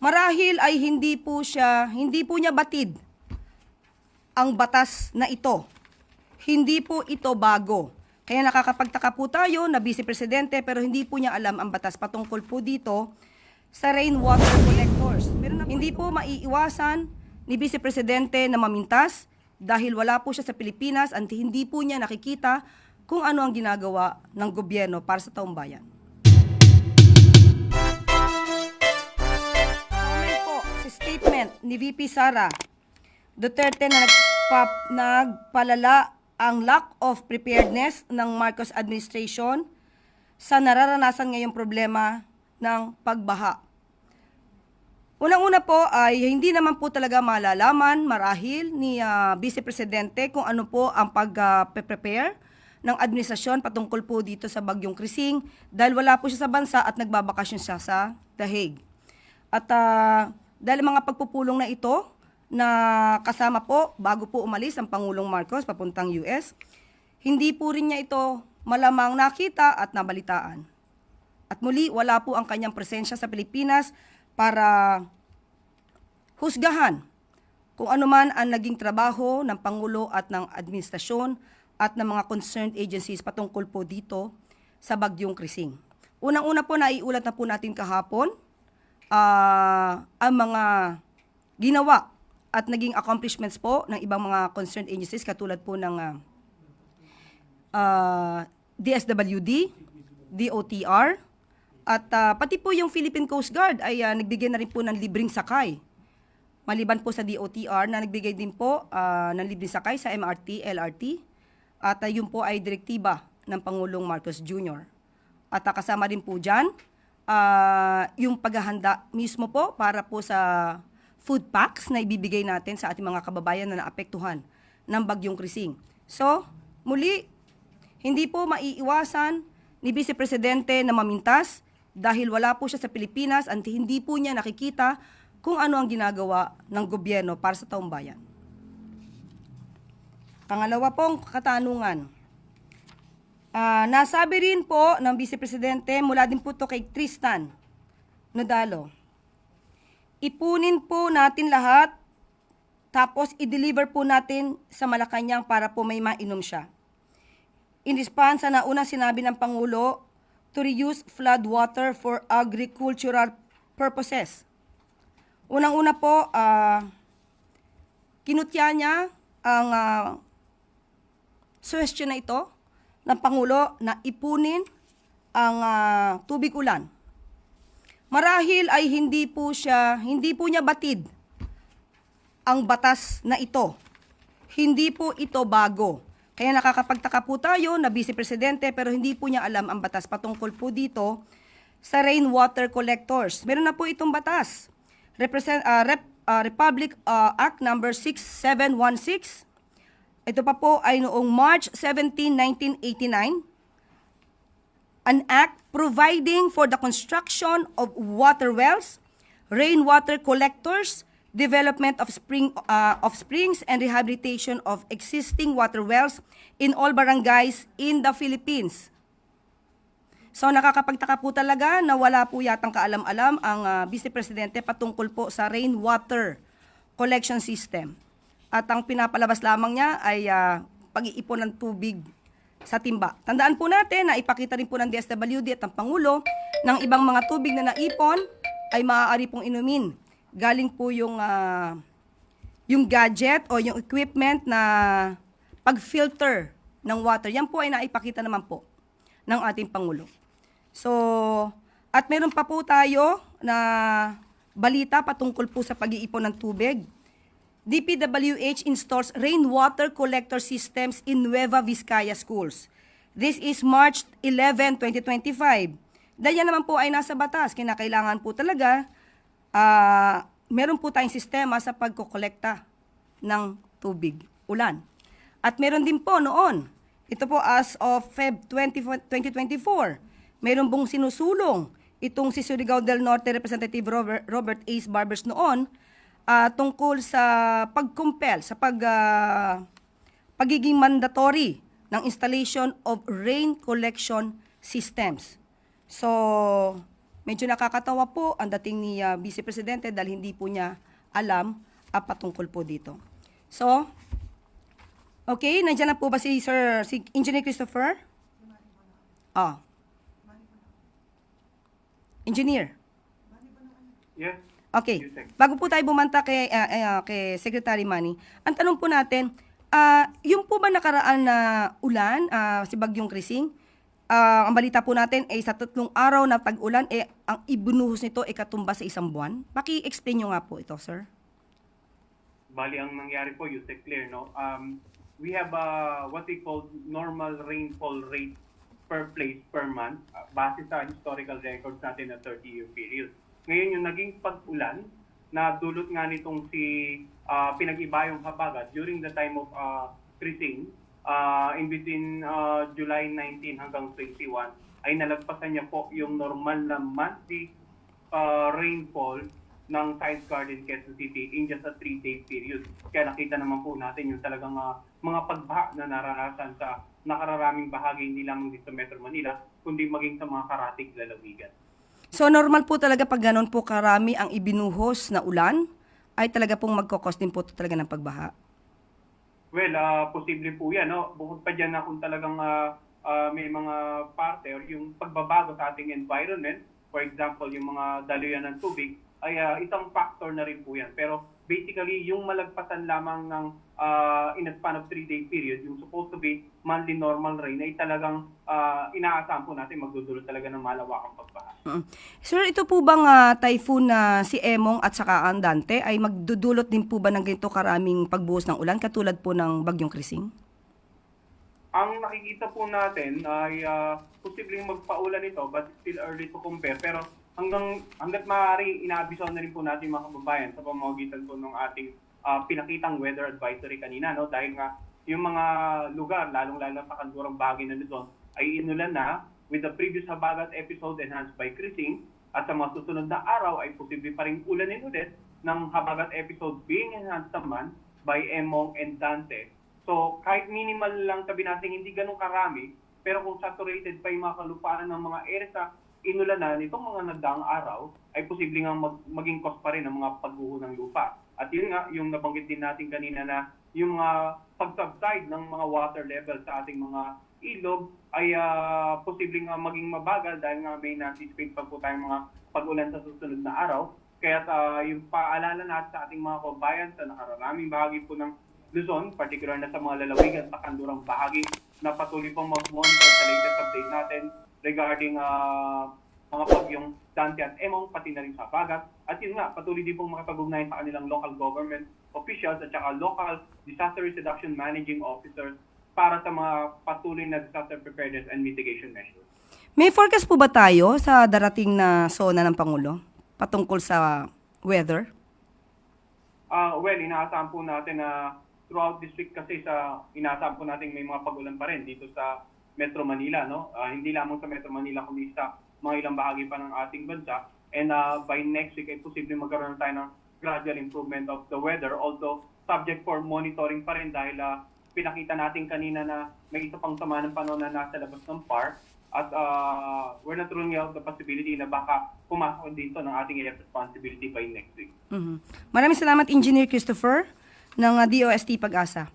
Marahil ay hindi po niya batid ang batas na ito. Hindi po ito bago. Kaya nakakapagtaka po tayo na Vice Presidente pero hindi po niya alam ang batas patungkol po dito sa rainwater collectors. Hindi po maiiwasan ni Vice Presidente na mamintas dahil wala po siya sa Pilipinas at hindi po niya nakikita kung ano ang ginagawa ng gobyerno para sa taong bayan. Comment po sa statement ni VP Sara Duterte na nagpalala ang lack of preparedness ng Marcos administration sa nararanasan ngayong problema ng pagbaha. Unang-una po ay hindi naman po talaga malalaman marahil ni Vice Presidente kung ano po ang pag-prepare ng administrasyon patungkol po dito sa Bagyong Krising dahil wala po siya sa bansa at nagbabakasyon siya sa The Hague. At dahil mga pagpupulong na ito na kasama po bago po umalis ang Pangulong Marcos papuntang US, hindi po rin niya ito malamang nakita at nabalitaan. At muli, wala po ang kanyang presensya sa Pilipinas para husgahan kung ano man ang naging trabaho ng Pangulo at ng administrasyon at ng mga concerned agencies patungkol po dito sa Bagyong Krising. Unang-una po, naiulat na po natin kahapon ang mga ginawa at naging accomplishments po ng ibang mga concerned agencies katulad po ng DSWD, DOTR, at pati po yung Philippine Coast Guard ay nagbigay na rin po ng libreng sakay. Maliban po sa DOTR na nagbigay din po ng libreng sakay sa MRT, LRT, at yun po ay direktiba ng Pangulong Marcos Jr. At kasama rin po dyan yung paghahanda mismo po para po sa food packs na ibibigay natin sa ating mga kababayan na naapektuhan ng Bagyong Krising. So, muli, hindi po maiiwasan ni Vice Presidente na mamintas dahil wala po siya sa Pilipinas at hindi po niya nakikita kung ano ang ginagawa ng gobyerno para sa taong bayan. Pangalawa pong katanungan. Nasabi rin po ng Vice Presidente, mula din po to kay Tristan Nodalo, ipunin po natin lahat, tapos i-deliver po natin sa Malacanang para po may mainom siya. In response sa nauna sinabi ng Pangulo to reuse flood water for agricultural purposes. Unang-una po, kinutya niya ang suggestion na ito ng Pangulo na ipunin ang tubig ulan. Marahil ay hindi po niya batid ang batas na ito. Hindi po ito bago. Kaya nakakapagtaka po tayo na Vice Presidente pero hindi po niya alam ang batas patungkol po dito sa rainwater collectors. Meron na po itong batas. Republic Act number 6716. Ito pa po ay noong March 17, 1989. An act providing for the construction of water wells, rainwater collectors, development of springs and rehabilitation of existing water wells in all barangays in the Philippines. So nakakapagtaka po talaga na wala po yatang kaalam-alam ang Vice Presidente patungkol po sa rainwater collection system. At ang pinapalabas lamang niya ay pag-iipon ng tubig sa timba. Tandaan po natin na ipakita rin po ng DSWD at ng Pangulo ng ibang mga tubig na naipon ay maaari pong inumin. Galing po yung gadget o yung equipment na pag-filter ng water. Yan po ay naipakita naman po ng ating Pangulo. So, at meron pa po tayo na balita patungkol po sa pag-iipon ng tubig. DPWH installs rainwater collector systems in Nueva Vizcaya schools. This is March 11, 2025. Dahil yan naman po ay nasa batas. Kinakailangan po talaga meron po tayong sistema sa pagkokolekta ng tubig ulan. At meron din po noon, ito po as of Feb 2024, meron pong sinusulong itong si Surigao del Norte Representative Robert Ace Barbers noon tungkol sa pag-compel, sa pagiging mandatory ng installation of rain collection systems. So, Medyo nakakatawa po ang dating ni Vice Presidente dahil hindi po niya alam patungkol po dito. So, okay, nandiyan na po ba si Engineer Christopher? Engineer. Yes. Okay. Yusek. Bago po tayo bumanta kay Secretary Manny, ang tanong po natin, yung po ba nakaraan na ulan, si Bagyong Krising, ang balita po natin ay sa 3 araw na tag-ulan, ang ibinuhos nito ay katumba sa 1 buwan. Paki-explain nyo nga po ito, sir. Bali, ang nangyari po, Yusek, clear, no? We have what we call normal rainfall rate per place per month base sa historical records natin na 30-year period. Ngayon, yung naging pag-ulan na dulot nga nitong si Pinag-Ibayong Habagat during the time of Krising, in between July 19 hanggang 21, ay nalagpasan niya po yung normal na monthly rainfall ng Science Garden, Quezon City in just a 3-day period. Kaya nakita naman po natin yung talagang mga pagbaha na naranasan sa nakararaming bahagi, hindi lamang dito sa Metro Manila, kundi maging sa mga karatig lalawigan. So, normal po talaga pag ganun po karami ang ibinuhos na ulan, ay talaga pong magkakos din po talaga ng pagbaha? Well, posible po yan. No? Bukod pa dyan na kung talagang may mga parte or yung pagbabago sa ating environment, for example, yung mga daluyan ng tubig, ay isang factor na rin po yan. Pero basically, yung malagpasan lamang ng in a span of 3-day period, yung supposed to be monthly normal rain, ay talagang inaasahan po natin magdudulot talaga ng malawakang pagbaha. Sir, ito po bang typhoon na si Emong at saka ang Dante ay magdudulot din po ba ng ganito karaming pagbuhos ng ulan katulad po ng Bagyong Krising? Ang nakikita po natin ay posibleng magpaulan ito but still early to compare. Pero hanggat maaari, inaabiso na rin po natin mga kababayan sa pamamagitan po ng ating pinakitang weather advisory kanina. No? Dahil nga yung mga lugar, lalong-lalo sa kanlurang bahagi na Luzon, ay inulan na with the previous Habagat episode enhanced by Krising. At sa mga susunod na araw ay posible pa rin ulanin ulit ng Habagat episode being enhanced naman by Emong and Dante. So kahit minimal lang sabi natin hindi ganun karami, pero kung saturated pa yung mga kalupaan ng mga area sa inulanan nitong mga nagdaang araw, ay posibleng maging cause pa rin ang mga pagguho ng lupa. At yun nga, yung nabanggit din natin kanina na yung mga pag-subside ng mga water level sa ating mga ilog ay posibleng maging mabagal dahil nga may na-anticipate pa po tayong mga pag-ulan sa susunod na araw. Kaya yung paalala natin sa ating mga kabayan sa nakararaming bahagi po ng Luzon, particular na sa mga lalawigan sa kanlurang bahagi, na patuloy pong mag-monitor sa latest update natin regarding mga bagyong Dante at Emong, pati na rin sa Habagat. At yun nga, patuloy din pong makipag-ugnayan sa kanilang local government officials at saka local disaster risk reduction managing officers para sa mga patuloy na disaster preparedness and mitigation measures. May forecast po ba tayo sa darating na SONA ng Pangulo patungkol sa weather? Well, inaasahan po natin na throughout this week kasi inaasahan po natin may mga pag-ulan pa rin dito sa Metro Manila, no? Hindi lamang sa Metro Manila kundi sa mga ilang bahagi pa ng ating bansa. And by next week ay posibleng magkaroon tayo ng gradual improvement of the weather, although subject for monitoring pa rin dahil pinakita natin kanina na may isa pang sama ng panahon na nasa labas ng PAR at we're not ruling out the possibility na baka pumasok dito ng ating area of responsibility by next week. Maraming salamat, Engineer Christopher ng DOST Pag-asa.